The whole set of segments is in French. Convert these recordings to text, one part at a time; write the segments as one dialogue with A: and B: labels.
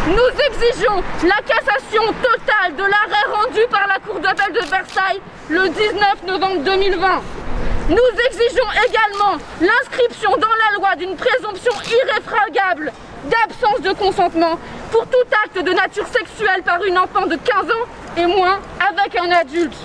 A: Nous exigeons la cassation totale de l'arrêt rendu par la Cour d'appel de Versailles le 19 novembre 2020. Nous exigeons également l'inscription dans la loi d'une présomption irréfragable d'absence de consentement pour tout acte de nature sexuelle par une enfant de 15 ans et moins avec un adulte.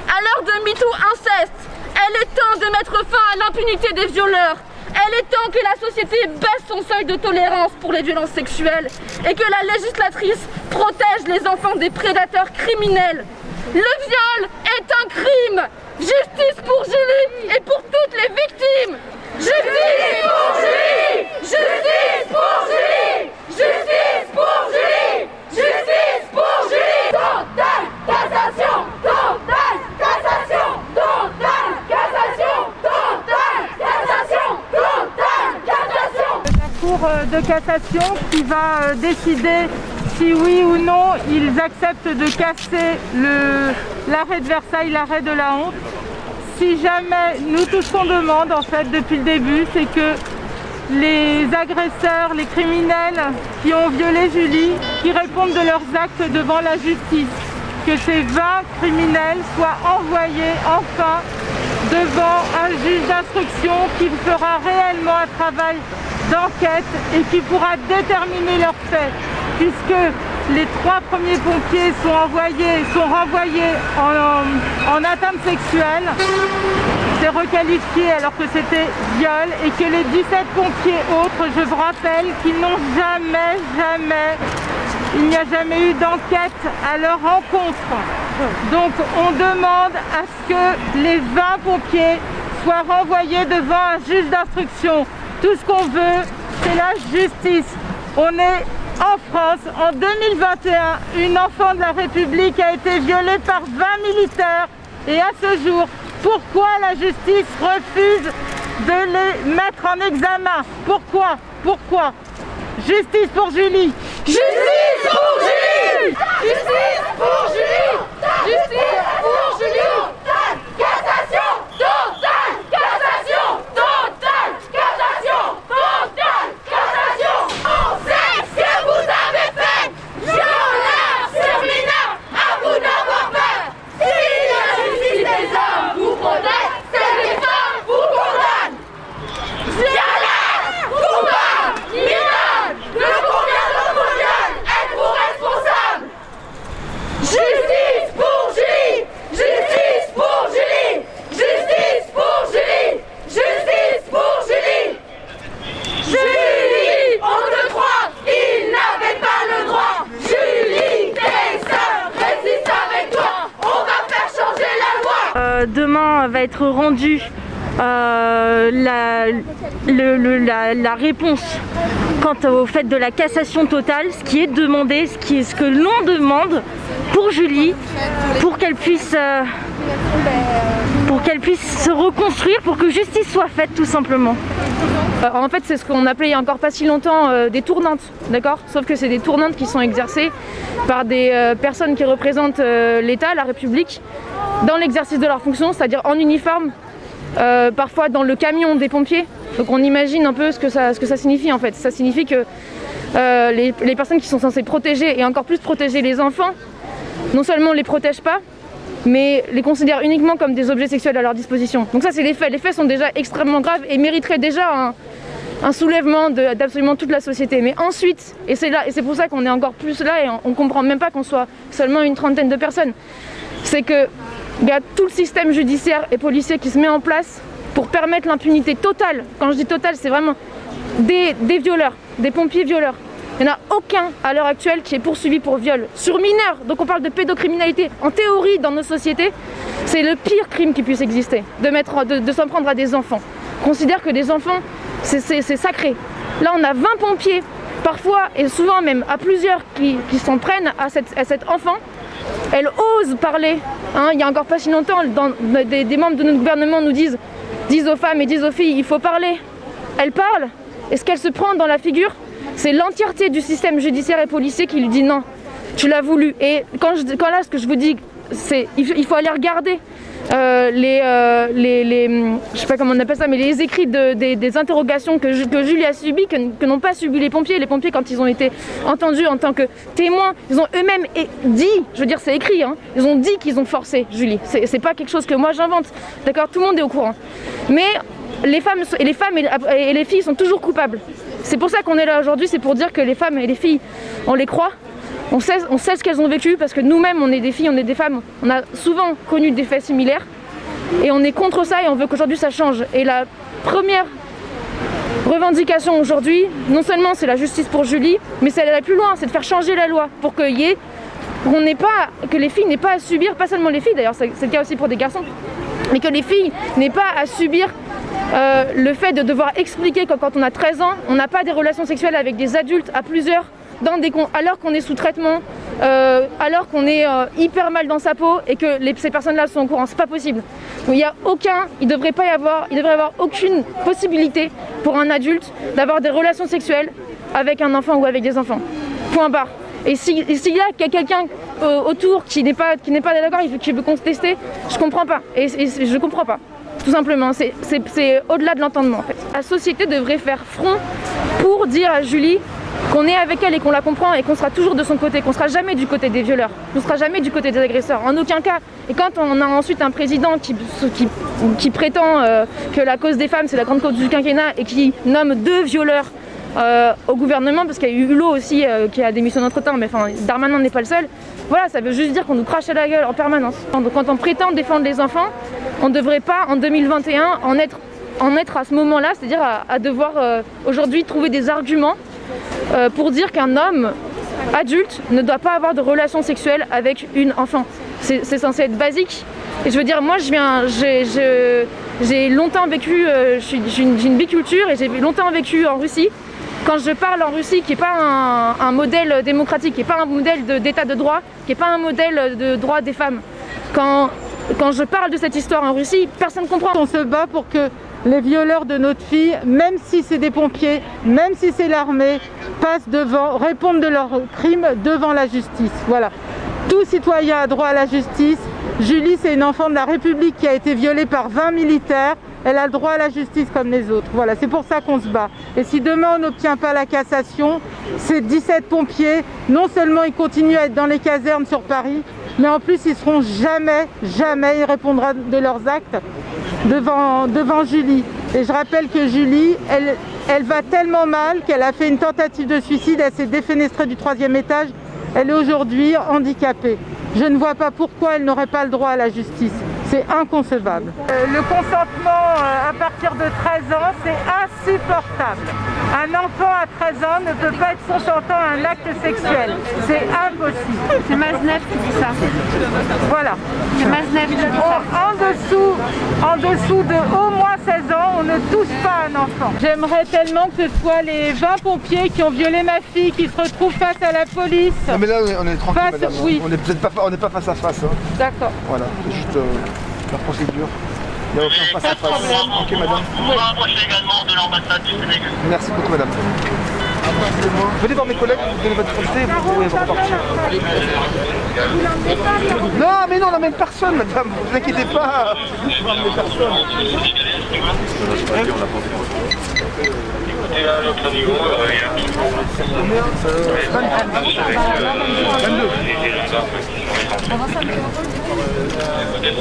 A: À l'heure de MeToo inceste, elle est temps de mettre fin à l'impunité des violeurs. Elle est temps que la société baisse son seuil de tolérance pour les violences sexuelles et que la législatrice protège les enfants des prédateurs criminels. Le viol est un crime. Justice pour Julie et pour toutes les victimes. Justice pour Julie. Justice pour Julie. Justice pour Julie. Justice pour Julie. Totale cassation. Totale cassation. Totale cassation. Totale cassation. Totale cassation.
B: La Cour de cassation qui va décider si oui ou non ils acceptent de casser l'arrêt de Versailles, l'arrêt de la honte. Si jamais, nous tout ce qu'on demande en fait depuis le début, c'est que les agresseurs, les criminels qui ont violé Julie, qui répondent de leurs actes devant la justice, que ces 20 criminels soient envoyés enfin devant un juge d'instruction qui fera réellement un travail d'enquête et qui pourra déterminer leurs faits, puisque les 3 premiers pompiers sont renvoyés en atteinte sexuelle. C'est requalifié alors que c'était viol et que les 17 pompiers autres, je vous rappelle qu'ils n'ont il n'y a jamais eu d'enquête à leur rencontre. Donc on demande à ce que les 20 pompiers soient renvoyés devant un juge d'instruction. Tout ce qu'on veut, c'est la justice. On est en France, en 2021, une enfant de la République a été violée par 20 militaires. Et à ce jour, pourquoi la justice refuse de les mettre en examen? Pourquoi? Justice pour Julie.
A: Justice pour Julie. Justice pour Julie. Justice pour Julie. Totale cassation. Totale cassation. Totale cassation. Totale cassation. On sait ce que vous avez fait. Violeurs sur mineurs, à vous d'avoir peur. Si la justice des hommes vous protège, celle des femmes vous condamne. Violeurs, coupables, mineurs, de combien d'autres viols êtes-vous responsables? Justice pour Julie. Justice pour Julie. Justice pour Julie. Justice pour Julie. Julie, on te croit, il n'avait pas le droit. Julie, tes sœurs résistent avec toi. On va faire changer la loi.
B: Demain va être rendue la réponse quant au fait de la cassation totale, ce qui est demandé, ce que l'on demande pour Julie, pour qu'elle puisse se reconstruire, pour que justice soit faite tout simplement.
C: En fait, c'est ce qu'on appelait il n'y a encore pas si longtemps des tournantes, d'accord? Sauf que c'est des tournantes qui sont exercées par des personnes qui représentent l'État, la République, dans l'exercice de leurs fonctions, c'est-à-dire en uniforme, parfois dans le camion des pompiers. Donc on imagine un peu ce que ça signifie en fait. Ça signifie que les personnes qui sont censées protéger et encore plus protéger les enfants, non seulement ne les protègent pas, mais les considèrent uniquement comme des objets sexuels à leur disposition. Donc ça c'est les faits. Les faits sont déjà extrêmement graves et mériteraient déjà un soulèvement d'absolument toute la société. Mais ensuite, et c'est pour ça qu'on est encore plus là et on ne comprend même pas qu'on soit seulement une trentaine de personnes, c'est que il y a tout le système judiciaire et policier qui se met en place pour permettre l'impunité totale. Quand je dis totale, c'est vraiment des violeurs, des pompiers violeurs. Il n'y en a aucun à l'heure actuelle qui est poursuivi pour viol sur mineurs. Donc on parle de pédocriminalité. En théorie, dans nos sociétés, c'est le pire crime qui puisse exister, de s'en prendre à des enfants. On considère que des enfants, c'est sacré. Là, on a 20 pompiers, parfois et souvent même à plusieurs, qui s'en prennent à cet enfant. Elle ose parler. Il n'y a encore pas si longtemps, des membres de notre gouvernement nous disent aux femmes et disent aux filles, il faut parler. Elle parle. Et ce qu'elle se prend dans la figure, c'est l'entièreté du système judiciaire et policier qui lui dit non, tu l'as voulu. Et quand là, ce que je vous dis, c'est il faut aller regarder je sais pas comment on appelle ça, mais les écrits des interrogations que Julie a subies, que n'ont pas subi les pompiers. Les pompiers, quand ils ont été entendus en tant que témoins, ils ont eux-mêmes dit, je veux dire c'est écrit, hein, ils ont dit qu'ils ont forcé Julie. C'est pas quelque chose que moi j'invente, d'accord, tout le monde est au courant. Mais les femmes et les filles sont toujours coupables. C'est pour ça qu'on est là aujourd'hui, c'est pour dire que les femmes et les filles, on les croit. On sait ce qu'elles ont vécu parce que nous-mêmes, on est des filles, on est des femmes. On a souvent connu des faits similaires et on est contre ça et on veut qu'aujourd'hui ça change. Et la première revendication aujourd'hui, non seulement c'est la justice pour Julie, mais c'est aller plus loin, c'est de faire changer la loi pour que les filles n'aient pas à subir, pas seulement les filles d'ailleurs, c'est le cas aussi pour des garçons, mais que les filles n'aient pas à subir le fait de devoir expliquer que quand on a 13 ans, on n'a pas des relations sexuelles avec des adultes à plusieurs, alors qu'on est sous traitement, alors qu'on est hyper mal dans sa peau et que ces personnes-là sont au courant. C'est pas possible. Donc, il devrait y avoir aucune possibilité pour un adulte d'avoir des relations sexuelles avec un enfant ou avec des enfants. Point barre. Et s'il y a quelqu'un autour qui n'est pas d'accord, qui veut contester, je comprends pas. Et je comprends pas. Tout simplement, c'est au-delà de l'entendement en fait. La société devrait faire front pour dire à Julie qu'on est avec elle et qu'on la comprend et qu'on sera toujours de son côté, qu'on sera jamais du côté des violeurs, qu'on sera jamais du côté des agresseurs, en aucun cas. Et quand on a ensuite un président qui prétend que la cause des femmes c'est la grande cause du quinquennat et qui nomme 2 violeurs au gouvernement, parce qu'il y a eu Hulot aussi qui a démissionné entre temps, mais enfin Darmanin n'est pas le seul. Voilà, ça veut juste dire qu'on nous crache à la gueule en permanence. Donc, quand on prétend défendre les enfants, on ne devrait pas en 2021 en être à ce moment-là, c'est-à-dire à devoir aujourd'hui trouver des arguments pour dire qu'un homme adulte ne doit pas avoir de relations sexuelles avec une enfant. C'est censé être basique. Et je veux dire, moi j'ai longtemps vécu, j'ai une biculture et j'ai longtemps vécu en Russie. Quand je parle en Russie, qui n'est pas un modèle démocratique, qui n'est pas un modèle d'état de droit, qui n'est pas un modèle de droit des femmes, quand je parle de cette histoire en Russie, personne ne comprend.
B: On se bat pour que les violeurs de notre fille, même si c'est des pompiers, même si c'est l'armée, passent devant, répondent de leurs crimes devant la justice. Voilà. Tout citoyen a droit à la justice. Julie, c'est une enfant de la République qui a été violée par 20 militaires. Elle a le droit à la justice comme les autres. Voilà, c'est pour ça qu'on se bat. Et si demain on n'obtient pas la cassation, ces 17 pompiers, non seulement ils continuent à être dans les casernes sur Paris, mais en plus ils seront jamais, ils répondront de leurs actes devant Julie. Et je rappelle que Julie, elle va tellement mal qu'elle a fait une tentative de suicide, elle s'est défenestrée du 3e étage, elle est aujourd'hui handicapée. Je ne vois pas pourquoi elle n'aurait pas le droit à la justice. C'est inconcevable. Le consentement à partir de 13 ans, c'est insupportable. Un enfant à 13 ans ne peut pas être consentant à un acte sexuel. C'est impossible.
D: C'est Maznev qui dit ça.
B: Voilà.
D: C'est Maznev qui dit ça.
B: En dessous de au moins 16 ans, on ne touche pas un enfant. J'aimerais tellement que ce soit les 20 pompiers qui ont violé ma fille qui se retrouvent face à la police.
E: Non mais là on est tranquille madame,
B: oui.
E: On n'est pas face à face. Hein.
B: D'accord.
E: Voilà, c'est juste la procédure. Il n'y a aucun face à face. Ok madame.
F: On va approcher également de l'ambassade du Sénégal.
E: Merci beaucoup madame. Venez voir mes collègues, vous donnez votre identité, vous pouvez repartir. Non mais non, on n'emmène personne madame, ne vous inquiétez pas. On n'emmène personne.
F: Et à notre niveau, il y a
E: 22.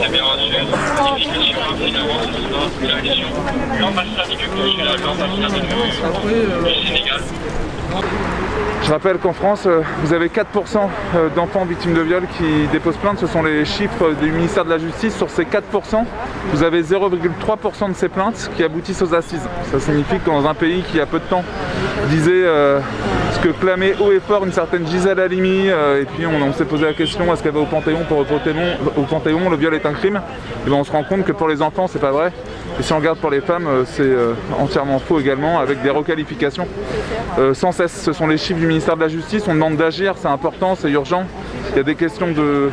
F: c'est bien reçu. L'ambassade du Sénégal.
G: Je rappelle qu'en France, vous avez 4% d'enfants victimes de viol qui déposent plainte. Ce sont les chiffres du ministère de la Justice. Sur ces 4%, vous avez 0,3% de ces plaintes qui aboutissent aux assises. Ça signifie que dans un pays qui, il y a peu de temps, disait ce que clamait haut et fort une certaine Gisèle Halimi, et puis on s'est posé la question, est-ce qu'elle va au Panthéon? Pour au Panthéon, le viol est un crime. Et bien on se rend compte que pour les enfants, c'est pas vrai. Et si on regarde pour les femmes, c'est entièrement faux également, avec des requalifications sans cesse. Ce sont les chiffres du ministère de la Justice, on demande d'agir, c'est important, c'est urgent. Il y a des questions de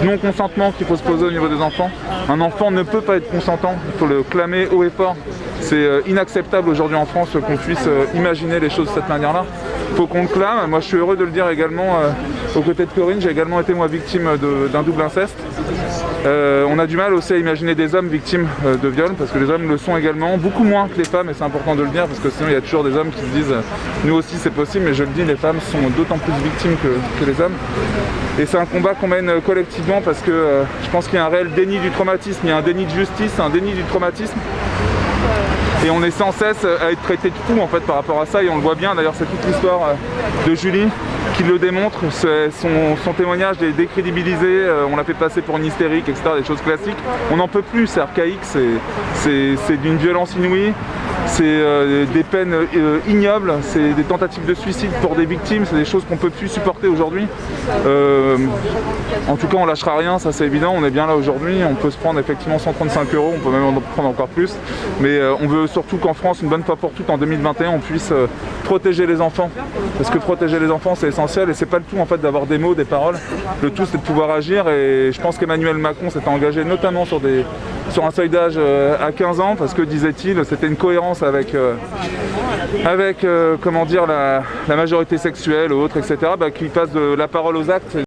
G: non-consentement qu'il faut se poser au niveau des enfants. Un enfant ne peut pas être consentant, il faut le clamer haut et fort. C'est inacceptable aujourd'hui en France qu'on puisse imaginer les choses de cette manière-là. Il faut qu'on le clame. Moi je suis heureux de le dire également aux côtés de Corinne, j'ai également été moi victime d'un double inceste. On a du mal aussi à imaginer des hommes victimes de viol, parce que les hommes le sont également, beaucoup moins que les femmes, et c'est important de le dire, parce que sinon il y a toujours des hommes qui se disent nous aussi c'est possible, mais je le dis, les femmes sont d'autant plus victimes que les hommes. Et c'est un combat qu'on mène collectivement, parce que je pense qu'il y a un réel déni du traumatisme, il y a un déni de justice, un déni du traumatisme. Et on est sans cesse à être traité de fou en fait par rapport à ça, et on le voit bien, d'ailleurs c'est toute l'histoire de Julie qui le démontre, son témoignage est décrédibilisé, on l'a fait passer pour une hystérique, etc., des choses classiques. On n'en peut plus, c'est archaïque, c'est d'une violence inouïe, c'est des peines ignobles, c'est des tentatives de suicide pour des victimes, c'est des choses qu'on ne peut plus supporter aujourd'hui. En tout cas on lâchera rien, ça c'est évident, on est bien là aujourd'hui, on peut se prendre effectivement 135 €, on peut même en prendre encore plus, mais on veut surtout qu'en France, une bonne fois pour toutes, en 2021, on puisse protéger les enfants, parce que protéger les enfants c'est essentiel, et c'est pas le tout en fait d'avoir des mots, des paroles, le tout c'est de pouvoir agir, et je pense qu'Emmanuel Macron s'est engagé notamment sur un seuil d'âge à 15 ans, parce que disait-il, c'était une cohérence avec comment dire, la majorité sexuelle ou autre, etc., qui passe de la parole aux actes.